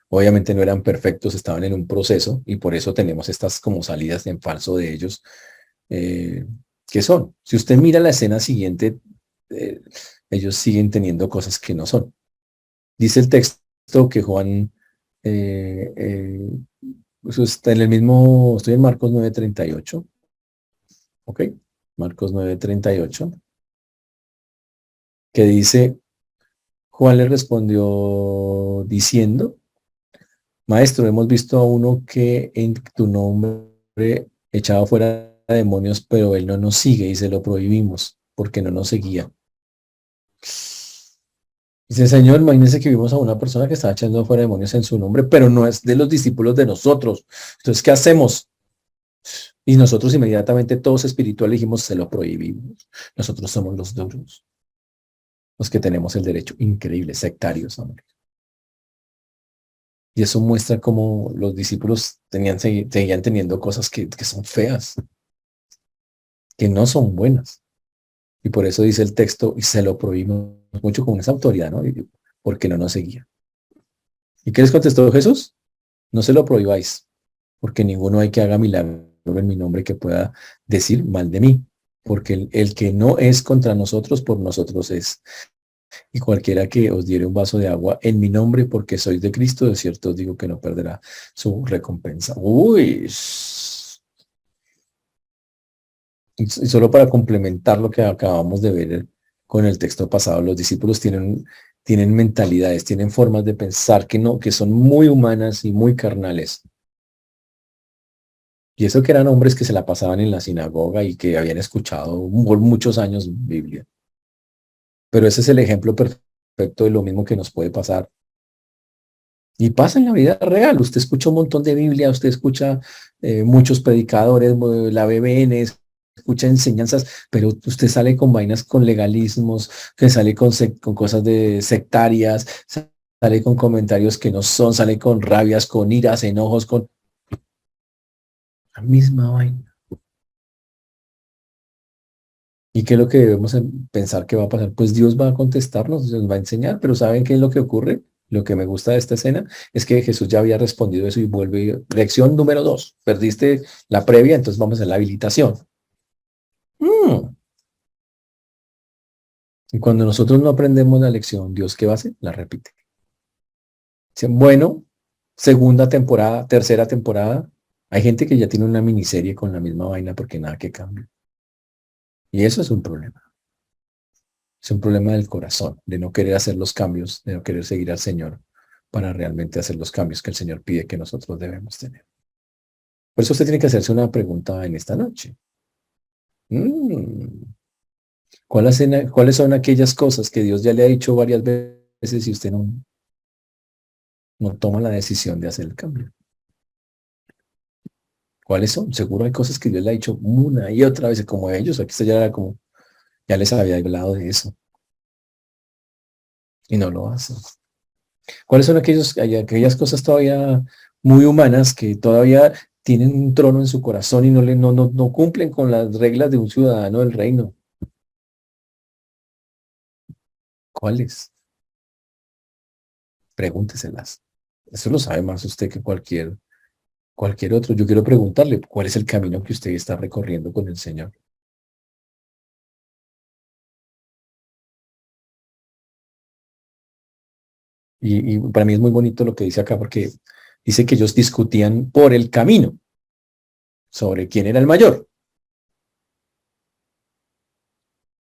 obviamente no eran perfectos, estaban en un proceso y por eso tenemos estas como salidas en falso de ellos. ¿Qué son? Si usted mira la escena siguiente, ellos siguen teniendo cosas que no son. Dice el texto que Juan, eso está en el mismo, estoy en Marcos 9:38. Ok, Marcos 9:38. Que dice, Juan le respondió diciendo, Maestro, hemos visto a uno que en tu nombre echaba fuera demonios, pero él no nos sigue y se lo prohibimos porque no nos seguía. Dice, Señor, imagínense que vimos a una persona que estaba echando fuera demonios en su nombre, pero no es de los discípulos de nosotros. Entonces, ¿qué hacemos? Y nosotros inmediatamente todos espirituales dijimos, se lo prohibimos. Nosotros somos los duros, los que tenemos el derecho. Increíble, sectarios, hombre. Y eso muestra cómo los discípulos seguían teniendo cosas que son feas, que no son buenas. Y por eso dice el texto, y se lo prohibimos mucho con esa autoridad, ¿no? Porque no nos seguía. ¿Y qué les contestó Jesús? No se lo prohibáis, porque ninguno hay que haga milagro en mi nombre que pueda decir mal de mí, porque el que no es contra nosotros, por nosotros es. Y cualquiera que os diere un vaso de agua en mi nombre, porque sois de Cristo, de cierto os digo que no perderá su recompensa. Uy. Y solo para complementar lo que acabamos de ver con el texto pasado, los discípulos tienen mentalidades, tienen formas de pensar que no, que son muy humanas y muy carnales. Y eso que eran hombres que se la pasaban en la sinagoga y que habían escuchado por muchos años Biblia. Pero ese es el ejemplo perfecto de lo mismo que nos puede pasar. Y pasa en la vida real. Usted escucha un montón de Biblia, usted escucha muchos predicadores, la BBN, escucha enseñanzas, pero usted sale con vainas, con legalismos, que sale con cosas de sectarias, sale con comentarios que no son, sale con rabias, con iras, enojos, con la misma vaina. ¿Y qué es lo que debemos pensar que va a pasar? Pues Dios va a contestarnos, nos va a enseñar, pero ¿saben qué es lo que ocurre? Lo que me gusta de esta escena es que Jesús ya había respondido eso y vuelve. Lección número 2. Perdiste la previa, entonces vamos a la habilitación. Y cuando nosotros no aprendemos la lección, ¿Dios qué va a hacer? La repite. Dice, bueno, segunda temporada, tercera temporada. Hay gente que ya tiene una miniserie con la misma vaina porque nada que cambia. Y eso es un problema. Es un problema del corazón, de no querer hacer los cambios, de no querer seguir al Señor para realmente hacer los cambios que el Señor pide que nosotros debemos tener. Por eso usted tiene que hacerse una pregunta en esta noche. Mm, ¿Cuáles son aquellas cosas que Dios ya le ha dicho varias veces y usted no toma la decisión de hacer el cambio? ¿Cuáles son? Seguro hay cosas que Dios le ha dicho una y otra vez, como ellos. Aquí usted ya era como, ya les había hablado de eso y no lo hace. ¿Cuáles son aquellas cosas todavía muy humanas que todavía tienen un trono en su corazón y no cumplen con las reglas de un ciudadano del reino? ¿Cuáles? Pregúnteselas. Eso lo sabe más usted que cualquier otro. Yo quiero preguntarle, ¿cuál es el camino que usted está recorriendo con el Señor? Y para mí es muy bonito lo que dice acá, porque dice que ellos discutían por el camino sobre quién era el mayor.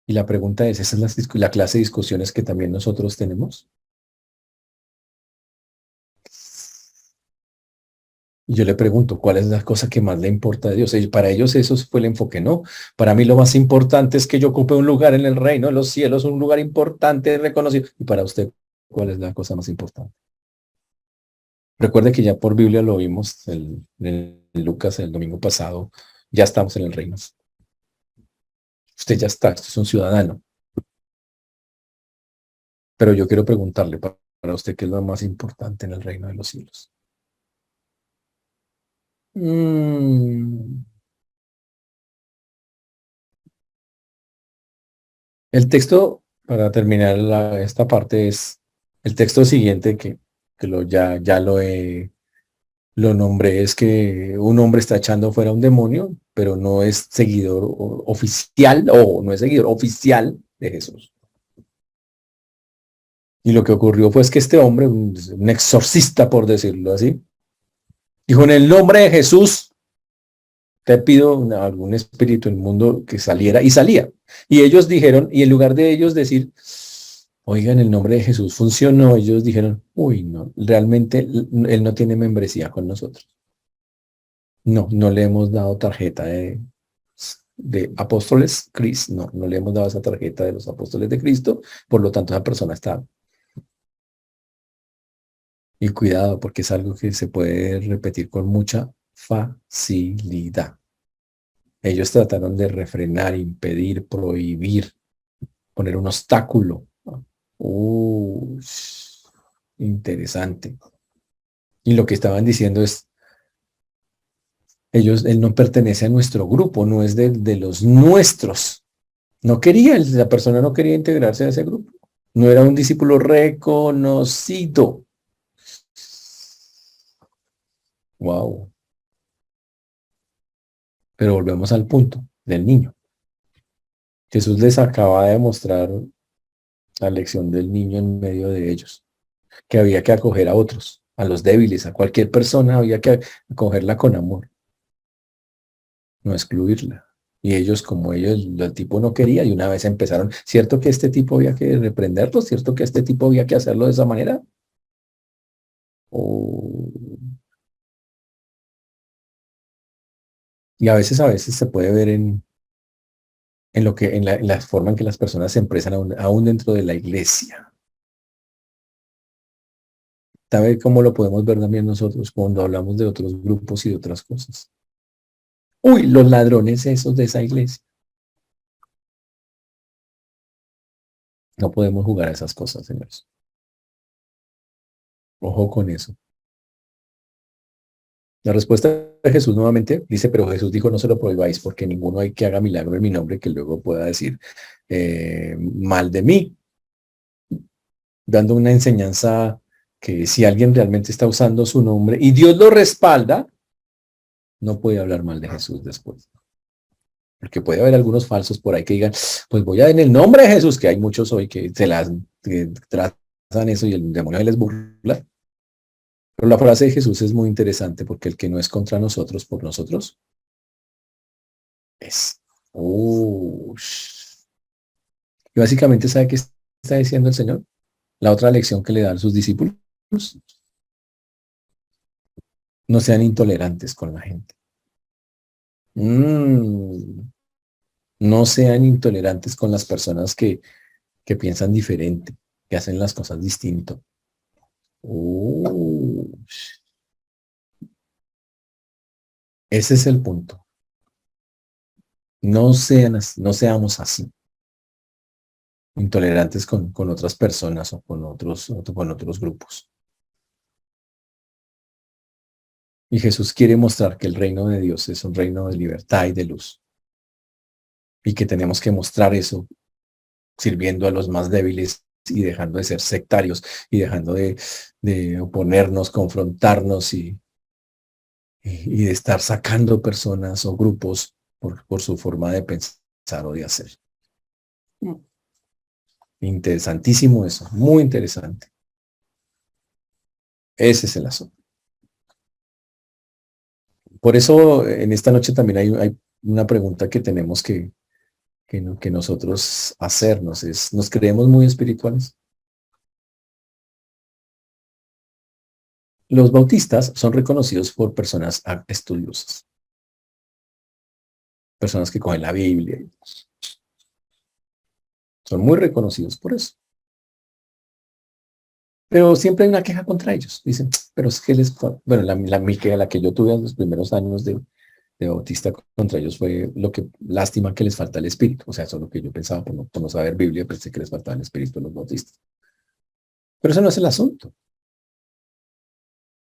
Y la pregunta es, ¿esa es la clase de discusiones que también nosotros tenemos? Y yo le pregunto, ¿cuál es la cosa que más le importa a Dios? Y para ellos eso fue el enfoque, ¿no? Para mí lo más importante es que yo ocupe un lugar en el reino de los cielos, un lugar importante, reconocido. Y para usted, ¿cuál es la cosa más importante? Recuerde que ya por Biblia lo vimos en Lucas el domingo pasado, ya estamos en el reino. Usted ya está, usted es un ciudadano. Pero yo quiero preguntarle para usted qué es lo más importante en el reino de los cielos. Mm, El texto, para terminar esta parte, es el texto siguiente que lo nombré, es que un hombre está echando fuera un demonio, pero no es seguidor oficial, o no es seguidor oficial de Jesús. Y lo que ocurrió fue que este hombre, un exorcista, por decirlo así, dijo, en el nombre de Jesús, te pido algún espíritu inmundo que saliera, y salía. Y ellos dijeron, y en lugar de ellos decir, oigan, el nombre de Jesús funcionó, ellos dijeron, uy, no, realmente él no tiene membresía con nosotros. No le hemos dado tarjeta de apóstoles, no le hemos dado esa tarjeta de los apóstoles de Cristo, por lo tanto esa persona está. Y cuidado, porque es algo que se puede repetir con mucha facilidad. Ellos trataron de refrenar, impedir, prohibir, poner un obstáculo. Interesante. Y lo que estaban diciendo es, él no pertenece a nuestro grupo, no es de los nuestros. No quería, la persona no quería integrarse a ese grupo. No era un discípulo reconocido. Wow. Pero volvemos al punto del niño. Jesús les acaba de mostrar la lección del niño en medio de ellos, que había que acoger a otros, a los débiles, a cualquier persona había que acogerla con amor, no excluirla. Y ellos, como el tipo no quería, y una vez empezaron, ¿cierto que este tipo había que reprenderlo? ¿Cierto que este tipo había que hacerlo de esa manera? O y a veces se puede ver en lo que, en la forma en que las personas se expresan aún dentro de la iglesia. ¿Sabe cómo lo podemos ver también nosotros cuando hablamos de otros grupos y de otras cosas? Uy, los ladrones esos de esa iglesia. No podemos jugar a esas cosas, señores. Ojo con eso. La respuesta de Jesús nuevamente dice, pero Jesús dijo, no se lo prohibáis porque ninguno hay que haga milagro en mi nombre que luego pueda decir mal de mí, dando una enseñanza que si alguien realmente está usando su nombre y Dios lo respalda, no puede hablar mal de Jesús después. Porque puede haber algunos falsos por ahí que digan, pues voy a en el nombre de Jesús, que hay muchos hoy que que trazan eso y el demonio les burla. Pero la frase de Jesús es muy interesante porque el que no es contra nosotros, por nosotros, es. Y básicamente, ¿sabe qué está diciendo el Señor? La otra lección que le dan sus discípulos, no sean intolerantes con la gente. No sean intolerantes con las personas que piensan diferente, que hacen las cosas distinto. Ese es el punto. No seamos así, intolerantes con otras personas o con otros grupos. Y Jesús quiere mostrar que el reino de Dios es un reino de libertad y de luz. Y que tenemos que mostrar eso sirviendo a los más débiles y dejando de ser sectarios y dejando de oponernos, confrontarnos y de estar sacando personas o grupos por su forma de pensar o de hacer. Interesantísimo eso, muy interesante. Ese es el asunto. Por eso en esta noche también hay una pregunta que tenemos que nosotros hacernos. ¿Nos creemos muy espirituales? Los bautistas son reconocidos por personas estudiosas, personas que cogen la Biblia. Son muy reconocidos por eso. Pero siempre hay una queja contra ellos. Dicen, pero es que bueno, mi queja, la que yo tuve en los primeros años de bautista contra ellos fue lástima que les falta el espíritu. O sea, eso es lo que yo pensaba por no saber Biblia, pensé que les faltaba el espíritu a los bautistas. Pero eso no es el asunto.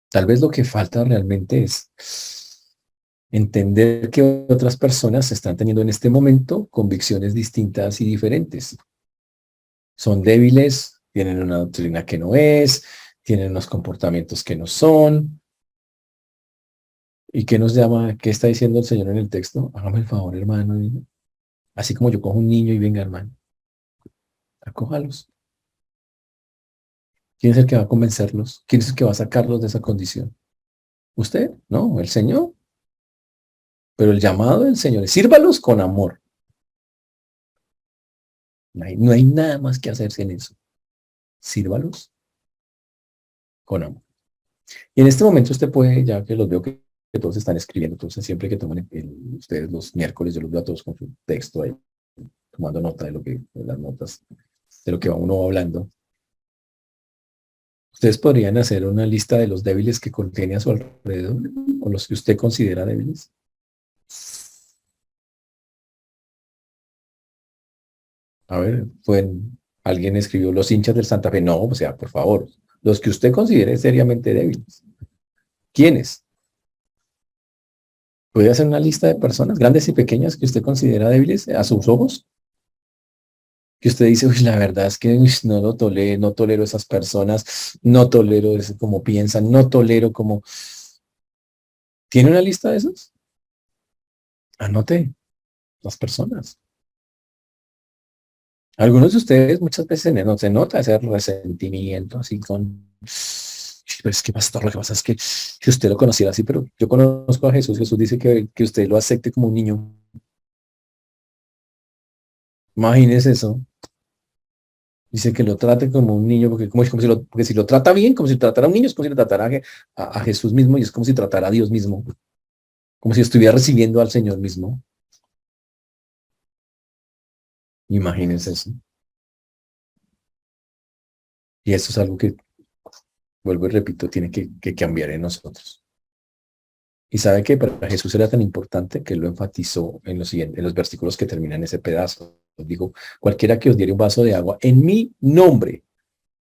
Tal vez lo que falta realmente es entender que otras personas están teniendo en este momento convicciones distintas y diferentes. Son débiles, tienen una doctrina que no es, tienen unos comportamientos que no son. ¿Y qué nos llama? ¿Qué está diciendo el Señor en el texto? Hágame el favor, hermano. Así como yo cojo un niño y venga, hermano, acójalos. ¿Quién es el que va a convencerlos? ¿Quién es el que va a sacarlos de esa condición? ¿Usted? No, el Señor. Pero el llamado del Señor es sírvalos con amor. No hay nada más que hacerse en eso. Sírvalos con amor. Y en este momento usted puede, ya que los veo que todos están escribiendo, entonces siempre que toman ustedes los miércoles, yo los veo a todos con su texto ahí, tomando nota de las notas, de lo que va uno hablando. Ustedes podrían hacer una lista de los débiles que contiene a su alrededor, o los que usted considera débiles. A ver, alguien escribió los hinchas del Santa Fe. No, o sea, por favor, los que usted considere seriamente débiles. ¿Quiénes? ¿Puede hacer una lista de personas, grandes y pequeñas, que usted considera débiles a sus ojos? Que usted dice, uy, la verdad es que uy, no lo tolero, no tolero esas personas, no tolero eso como piensan, no tolero como... ¿Tiene una lista de esos? Anote las personas. Algunos de ustedes muchas veces no se nota ese resentimiento así con... Pero es que pastor, lo que pasa es que si usted lo conociera así, pero yo conozco a Jesús, Jesús dice que usted lo acepte como un niño. Imagínese eso. Dice que lo trate como un niño, porque si lo trata bien, como si tratara a un niño, es como si lo tratara a Jesús mismo y es como si tratara a Dios mismo, como si estuviera recibiendo al Señor mismo. Imagínense eso. Y eso es algo que, vuelvo y repito, tiene que cambiar en nosotros. Y sabe que para Jesús era tan importante que lo enfatizó en en los versículos que terminan ese pedazo. Digo, cualquiera que os diere un vaso de agua en mi nombre,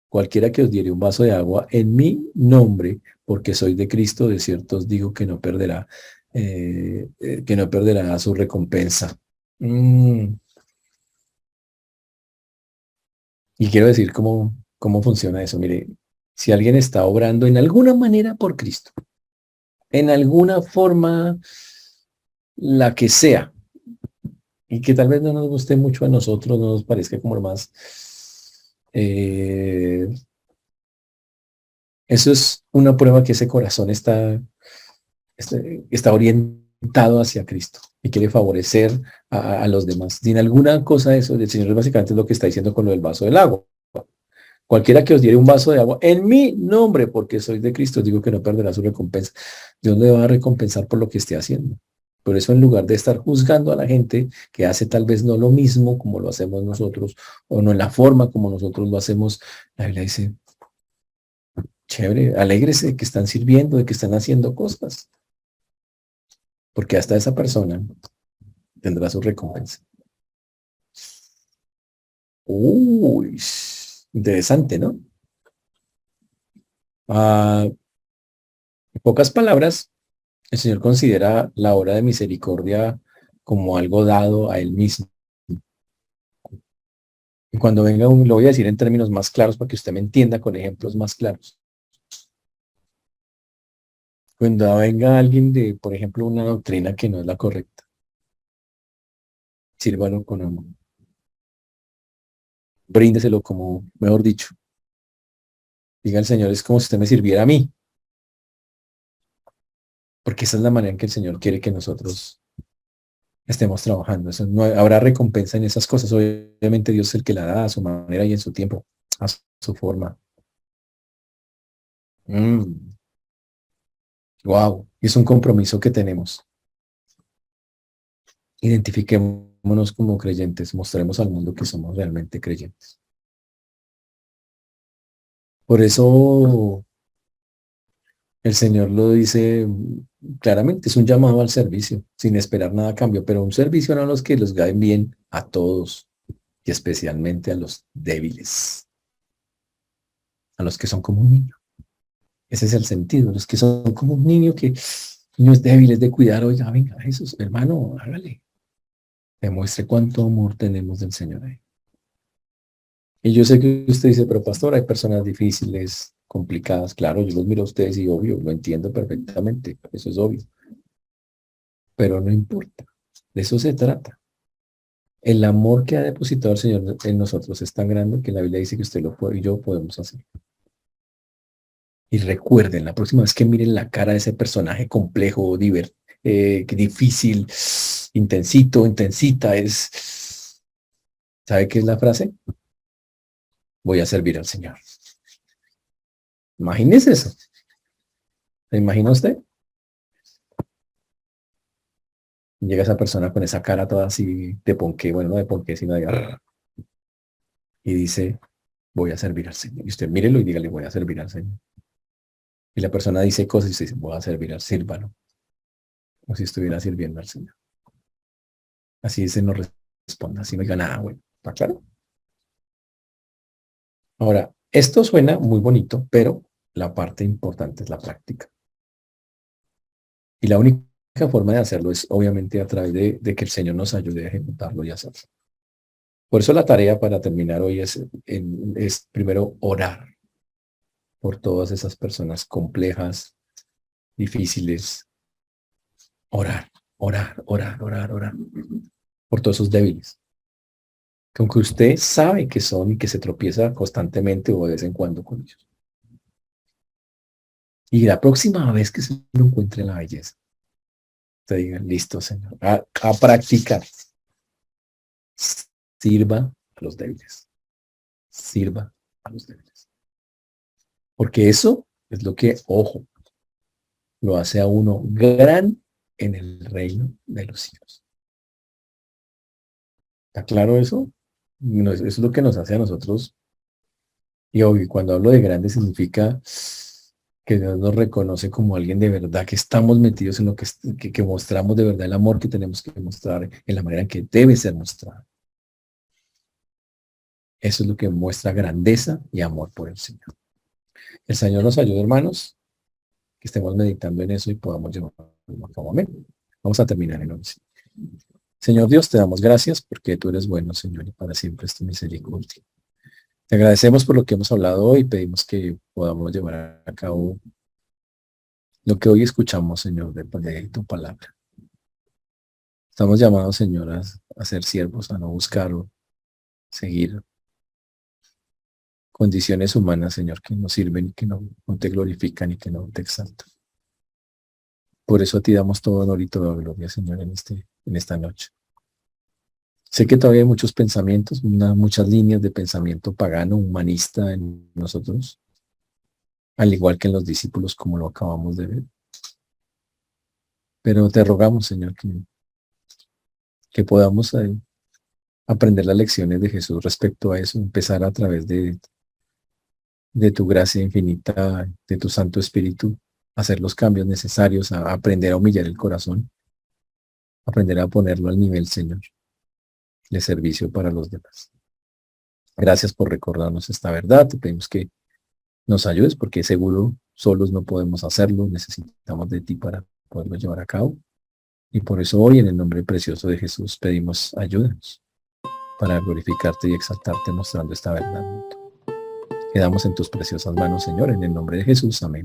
cualquiera que os diere un vaso de agua en mi nombre, porque soy de Cristo, de cierto os digo que no perderá su recompensa. Mm. Y quiero decir cómo funciona eso. Mire, si alguien está obrando en alguna manera por Cristo, en alguna forma, la que sea, y que tal vez no nos guste mucho a nosotros, no nos parezca como lo más, eh, eso es una prueba que ese corazón está orientado hacia Cristo y quiere favorecer a los demás. Sin alguna cosa de eso, el Señor básicamente es lo que está diciendo con lo del vaso del agua. Cualquiera que os diere un vaso de agua en mi nombre, porque soy de Cristo, digo que no perderá su recompensa. Dios le va a recompensar por lo que esté haciendo. Por eso, en lugar de estar juzgando a la gente que hace tal vez no lo mismo como lo hacemos nosotros, o no en la forma como nosotros lo hacemos, la Biblia dice, chévere, alégrese de que están sirviendo, de que están haciendo cosas, porque hasta esa persona tendrá su recompensa. Uy, interesante, ¿no? Ah, en pocas palabras, el Señor considera la obra de misericordia como algo dado a Él mismo. Y cuando venga lo voy a decir en términos más claros para que usted me entienda con ejemplos más claros. Cuando venga alguien de, por ejemplo, una doctrina que no es la correcta, sírvalo con amor. Bríndeselo como, mejor dicho, diga el Señor, es como si usted me sirviera a mí, porque esa es la manera en que el Señor quiere que nosotros estemos trabajando. Eso no habrá recompensa en esas cosas. Obviamente Dios es el que la da a su manera y en su tiempo, a su forma. Wow, es un compromiso que tenemos. Identifiquémonos como creyentes, mostremos al mundo que somos realmente creyentes. Por eso el Señor lo dice claramente, es un llamado al servicio, sin esperar nada a cambio, pero un servicio no a los que los caen bien, a todos, y especialmente a los débiles, a los que son como un niño. Ese es el sentido, los que son como un niño que niños débiles de cuidar, oiga, venga, Jesús, hermano, hágale, demuestre cuánto amor tenemos del Señor ahí. Y yo sé que usted dice, pero pastor, hay personas difíciles, complicadas. Claro, yo los miro a ustedes y obvio, lo entiendo perfectamente, eso es obvio. Pero no importa, de eso se trata. El amor que ha depositado el Señor en nosotros es tan grande que la Biblia dice que usted lo puede y yo podemos hacer. Y recuerden, la próxima vez que miren la cara de ese personaje complejo, difícil, intensito, intensita, ¿sabe qué es la frase? Voy a servir al Señor. Imagínese eso. ¿Se imagina usted? Llega esa persona con esa cara toda así de ponqué, bueno, no de ponqué, sino de y dice, voy a servir al Señor. Y usted mírelo y dígale, voy a servir al Señor. Y la persona dice cosas y usted dice, voy a servir al sírvalo, como si estuviera sirviendo al Señor. Así se nos responda, así no diga nada, bueno, ¿está claro? Ahora, esto suena muy bonito, pero la parte importante es la práctica. Y la única forma de hacerlo es obviamente a través de que el Señor nos ayude a ejecutarlo y hacerlo. Por eso la tarea para terminar hoy es primero orar por todas esas personas complejas, difíciles. Orar, orar, orar, orar, orar. Por todos esos débiles. Que aunque usted sabe que son y que se tropieza constantemente o de vez en cuando con ellos. Y la próxima vez que se lo encuentre en la belleza, te digan, listo, Señor, a practicar. Sirva a los débiles. Sirva a los débiles. Porque eso es lo que, ojo, lo hace a uno gran en el reino de los cielos. ¿Está claro eso? Eso es lo que nos hace a nosotros. Y obvio, cuando hablo de grande significa que Dios nos reconoce como alguien de verdad, que estamos metidos en lo que mostramos de verdad el amor que tenemos que mostrar en la manera en que debe ser mostrado. Eso es lo que muestra grandeza y amor por el Señor. El Señor nos ayude, hermanos, que estemos meditando en eso y podamos llevarlo a cabo. Amén. Vamos a terminar en 11. Señor Dios, te damos gracias porque tú eres bueno, Señor, y para siempre es tu misericordia. Te agradecemos por lo que hemos hablado hoy y pedimos que podamos llevar a cabo lo que hoy escuchamos, Señor, de tu palabra. Estamos llamados, Señor, a ser siervos, a no buscar o seguir condiciones humanas, Señor, que no sirven y que no te glorifican y que no te exaltan. Por eso a ti damos todo honor y toda gloria, Señor, en esta noche. Sé que todavía hay muchos pensamientos, muchas líneas de pensamiento pagano, humanista en nosotros, al igual que en los discípulos, como lo acabamos de ver. Pero te rogamos, Señor, que podamos aprender las lecciones de Jesús respecto a eso, empezar a través de tu gracia infinita, de tu Santo Espíritu, hacer los cambios necesarios, a aprender a humillar el corazón, aprender a ponerlo al nivel, Señor, de servicio para los demás. Gracias por recordarnos esta verdad. Te pedimos que nos ayudes porque seguro solos no podemos hacerlo. Necesitamos de ti para poderlo llevar a cabo. Y por eso hoy, en el nombre precioso de Jesús, pedimos ayúdanos para glorificarte y exaltarte mostrando esta verdad. Quedamos en tus preciosas manos, Señor, en el nombre de Jesús. Amén.